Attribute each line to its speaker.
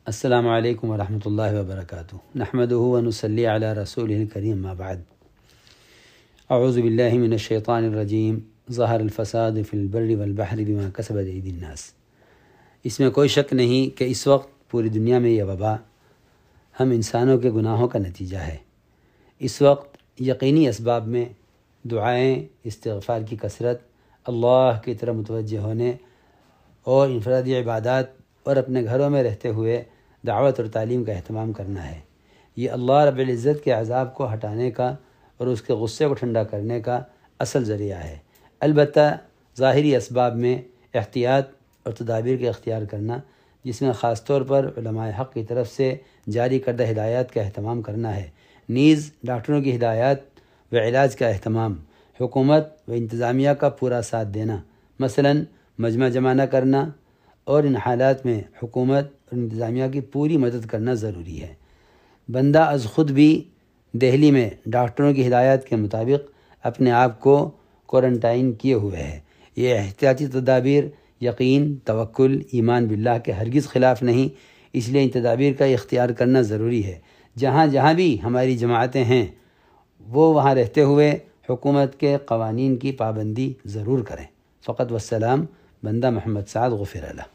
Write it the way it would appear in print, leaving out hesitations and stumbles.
Speaker 1: السلام علیکم ورحمۃ اللہ وبرکاتہ۔ نحمدہ ونصلی علی رسولہ الکریم، ما بعد۔ اعوذ باللہ من الشیطان الرجیم۔ ظہر الفساد فی البر والبحر بما کسبت ایدی الناس۔ اس میں کوئی شک نہیں کہ اس وقت پوری دنیا میں یہ وبا ہم انسانوں کے گناہوں کا نتیجہ ہے۔ اس وقت یقینی اسباب میں دعائیں، استغفار کی کثرت، اللہ کی طرف متوجہ ہونے اور انفرادی عبادات اور اپنے گھروں میں رہتے ہوئے دعوت اور تعلیم کا اہتمام کرنا ہے۔ یہ اللہ رب العزت کے عذاب کو ہٹانے کا اور اس کے غصے کو ٹھنڈا کرنے کا اصل ذریعہ ہے۔ البتہ ظاہری اسباب میں احتیاط اور تدابیر کا اختیار کرنا، جس میں خاص طور پر علماء حق کی طرف سے جاری کردہ ہدایات کا اہتمام کرنا ہے، نیز ڈاکٹروں کی ہدایات و علاج کا اہتمام، حکومت و انتظامیہ کا پورا ساتھ دینا، مثلاً مجمع جمع نہ کرنا، اور ان حالات میں حکومت اور انتظامیہ کی پوری مدد کرنا ضروری ہے۔ بندہ از خود بھی دہلی میں ڈاکٹروں کی ہدایات کے مطابق اپنے آپ کو کوارنٹائن کیے ہوئے ہے۔ یہ احتیاطی تدابیر یقین، توکل، ایمان باللہ کے ہرگز خلاف نہیں، اس لیے ان تدابیر کا اختیار کرنا ضروری ہے۔ جہاں جہاں بھی ہماری جماعتیں ہیں وہ وہاں رہتے ہوئے حکومت کے قوانین کی پابندی ضرور کریں۔ فقط والسلام، بندہ محمد سعد غفر اللہ۔